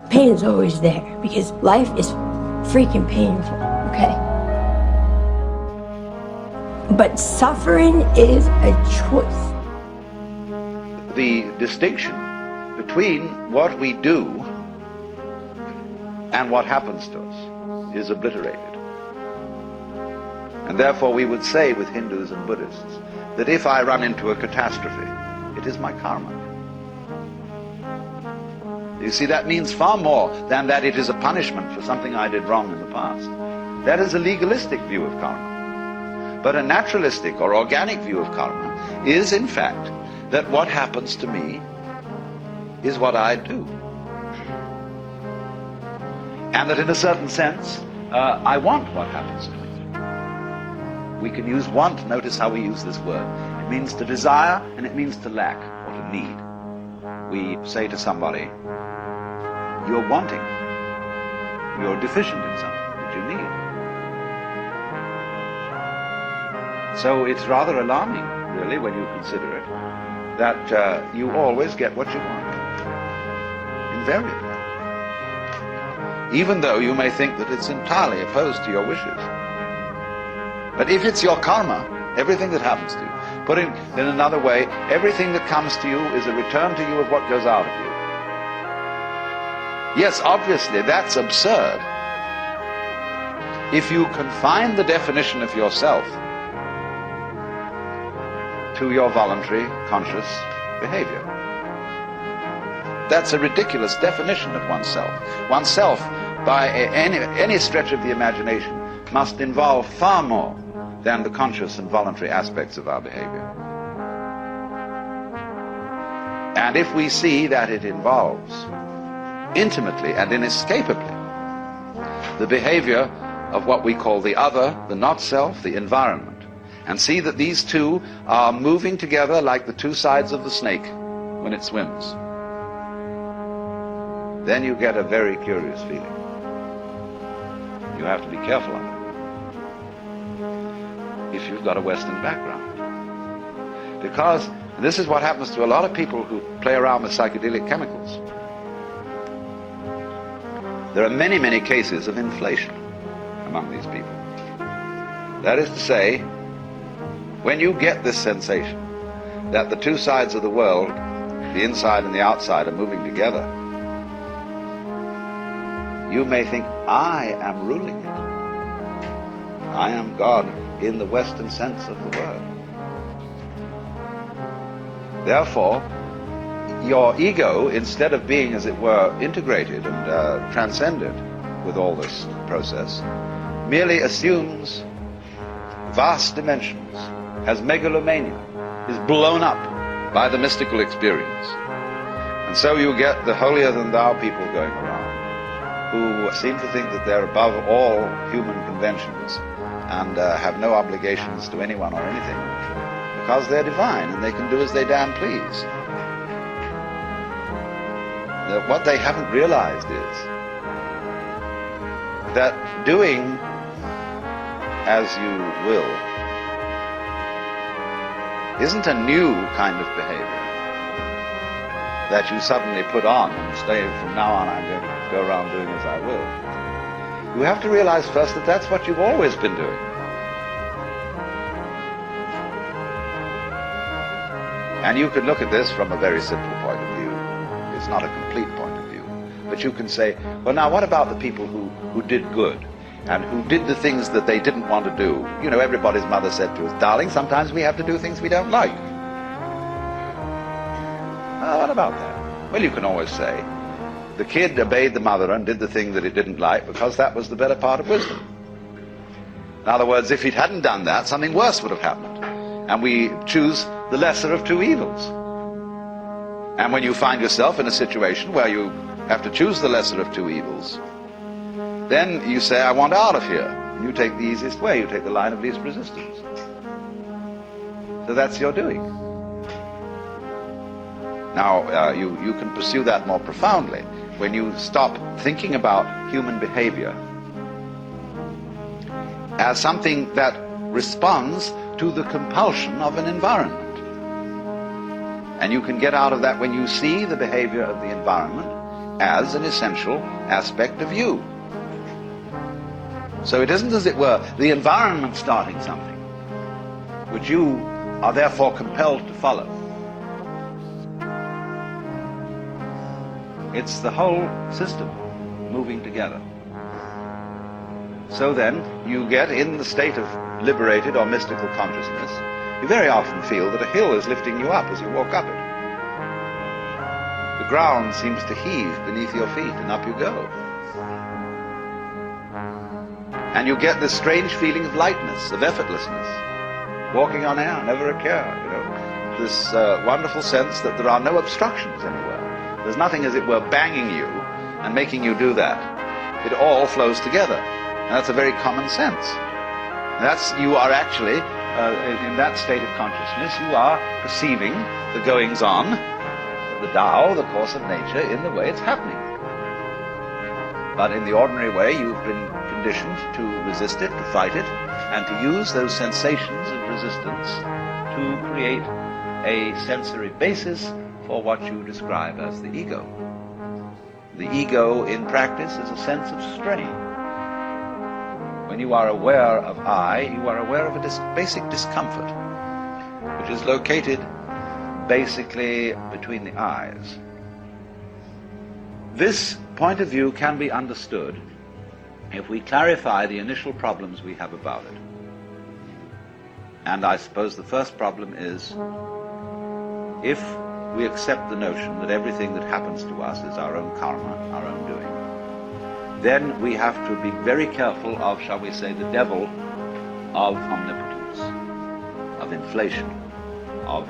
Pain is always there because life is freaking painful, okay? But suffering is a choice. The distinction between what we do and what happens to us is obliterated. And therefore we would say with Hindus and Buddhists that if I run into a catastrophe, it is my karma. You see, that means far more than that it is a punishment for something I did wrong in the past. That is a legalistic view of karma. But a naturalistic or organic view of karma is, in fact, that what happens to me is what I do. And that in a certain sense, I want what happens to me. We can use want, notice how we use this word. It means to desire and it means to lack or to need. We say to somebody, you're wanting, you're deficient in something that you need. So it's rather alarming, really, when you consider it, that you always get what you want, invariably. Even though you may think that it's entirely opposed to your wishes. But if it's your karma, everything that happens to you, put it in another way, everything that comes to you is a return to you of what goes out of you. Yes, obviously, that's absurd. If you confine the definition of yourself to your voluntary, conscious behavior. That's a ridiculous definition of oneself. Oneself, by any stretch of the imagination, must involve far more than the conscious and voluntary aspects of our behavior. And if we see that it involves intimately and inescapably the behavior of what we call the other, the not self, the environment, and see that these two are moving together like the two sides of the snake when it swims, then you get a very curious feeling. You have to be careful of it if you've got a Western background. Because this is what happens to a lot of people who play around with psychedelic chemicals. There are many, many cases of inflation among these people. That is to say, when you get this sensation that the two sides of the world, the inside and the outside, are moving together, you may think, I am ruling it. I am God in the Western sense of the word. Therefore, your ego, instead of being, as it were, integrated and transcended with all this process, merely assumes vast dimensions, has megalomania, is blown up by the mystical experience. And so you get the holier-than-thou people going around who seem to think that they're above all human conventions and have no obligations to anyone or anything because they're divine and they can do as they damn please. What they haven't realized is that doing as you will isn't a new kind of behavior that you suddenly put on and say, from now on I'm going to go around doing as I will. You have to realize first that that's what you've always been doing. And you can look at this from a very simple point of view. It's not a complete point of view. But you can say, well, now what about the people who did good and who did the things that they didn't want to do? You know, everybody's mother said to us, darling, sometimes we have to do things we don't like. What about that? Well, you can always say, the kid obeyed the mother and did the thing that it didn't like because that was the better part of wisdom. In other words, if it hadn't done that, something worse would have happened. And we choose the lesser of two evils. And when you find yourself in a situation where you have to choose the lesser of two evils, then you say, I want out of here. And you take the easiest way. You take the line of least resistance. So that's your doing. Now, you can pursue that more profoundly when you stop thinking about human behavior as something that responds to the compulsion of an environment. And you can get out of that when you see the behavior of the environment as an essential aspect of you. So it isn't, as it were, the environment starting something, which you are therefore compelled to follow. It's the whole system moving together. So then, you get in the state of liberated or mystical consciousness, you very often feel that a hill is lifting you up as you walk up it. The ground seems to heave beneath your feet, and up you go. And you get this strange feeling of lightness, of effortlessness, walking on air, never a care, you know. This wonderful sense that there are no obstructions anywhere. There's nothing, as it were, banging you and making you do that. It all flows together. And that's a very common sense. You are actually, in that state of consciousness, you are perceiving the goings-on, the Tao, the course of nature, in the way it's happening. But in the ordinary way, you've been conditioned to resist it, to fight it, and to use those sensations of resistance to create a sensory basis for what you describe as the ego. The ego, in practice, is a sense of strain. When you are aware of I, you are aware of a basic discomfort, which is located basically between the eyes. This point of view can be understood if we clarify the initial problems we have about it. And I suppose the first problem is, if we accept the notion that everything that happens to us is our own karma, our own doing, then we have to be very careful of, shall we say, the devil of omnipotence, of inflation, of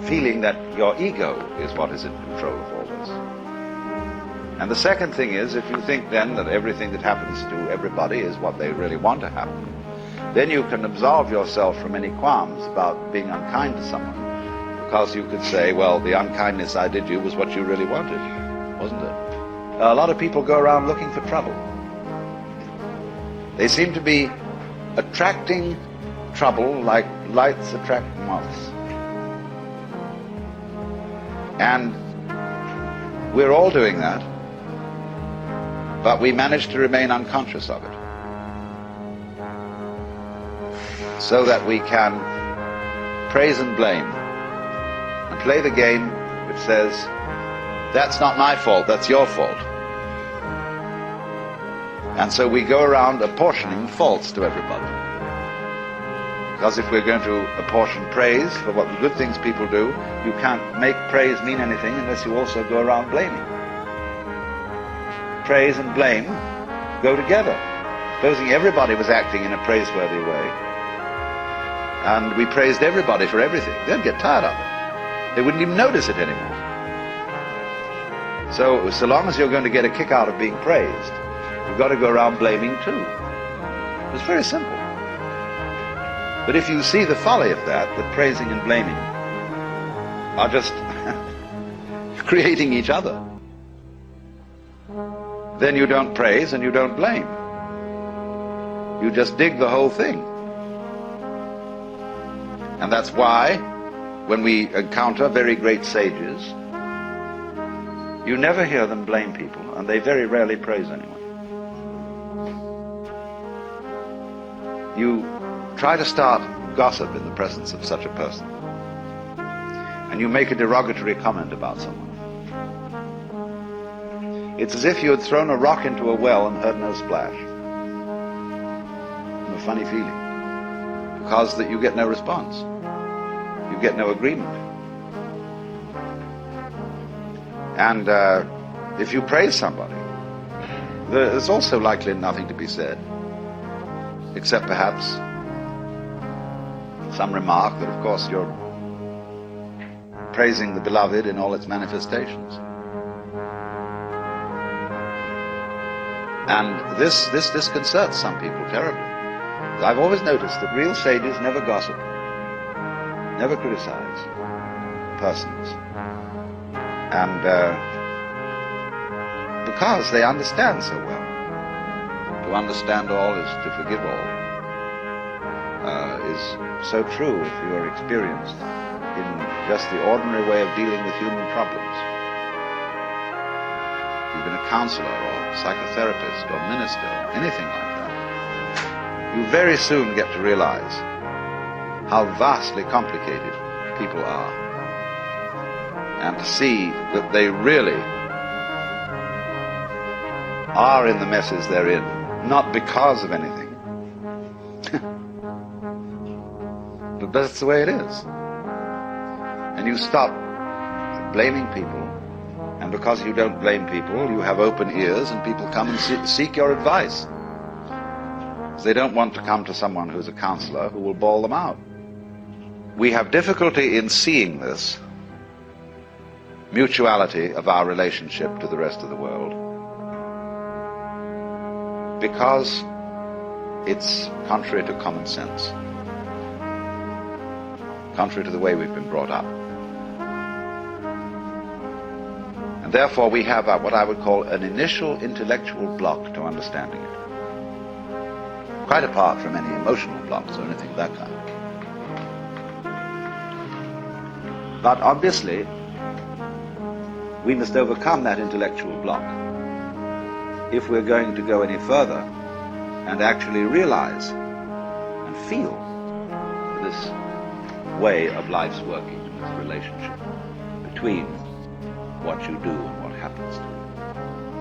feeling that your ego is what is in control of all this. And the second thing is, if you think then that everything that happens to everybody is what they really want to happen, then you can absolve yourself from any qualms about being unkind to someone, because you could say, well, the unkindness I did you was what you really wanted, wasn't it? A lot of people go around looking for trouble. They seem to be attracting trouble like lights attract moths. And we're all doing that, but we manage to remain unconscious of it, so that we can praise and blame and play the game which says, that's not my fault, that's your fault. And so we go around apportioning faults to everybody. Because if we're going to apportion praise for what the good things people do, you can't make praise mean anything unless you also go around blaming. Praise and blame go together. Supposing everybody was acting in a praiseworthy way, and we praised everybody for everything, they'd get tired of it. They wouldn't even notice it anymore. So long as you're going to get a kick out of being praised, you've got to go around blaming too. It's very simple. But if you see the folly of that praising and blaming are just creating each other, then you don't praise and you don't blame. You just dig the whole thing. And that's why, when we encounter very great sages, you never hear them blame people, and they very rarely praise anyone. You try to start gossip in the presence of such a person, and you make a derogatory comment about someone. It's as if you had thrown a rock into a well and heard no splash. A funny feeling, because that you get no response. You get no agreement. And if you praise somebody, there's also likely nothing to be said, except perhaps some remark that, of course, you're praising the beloved in all its manifestations. And this disconcerts some people terribly. I've always noticed that real sages never gossip, never criticize persons. And because they understand so well. To understand all is to forgive all, is so true if you are experienced in just the ordinary way of dealing with human problems. you've been a counselor or psychotherapist or minister, anything like that, you very soon get to realize how vastly complicated people are, and to see that they really are in the messes they're in, not because of anything, but that's the way it is. And you stop blaming people, and because you don't blame people, you have open ears, and people come and seek your advice. They don't want to come to someone who's a counselor who will bawl them out. We have difficulty in seeing this mutuality of our relationship to the rest of the world because it's contrary to common sense, contrary to the way we've been brought up. And therefore we have what I would call an initial intellectual block to understanding it, quite apart from any emotional blocks or anything of that kind. But obviously, we must overcome that intellectual block if we're going to go any further and actually realize and feel this way of life's working, this relationship between what you do and what happens to you.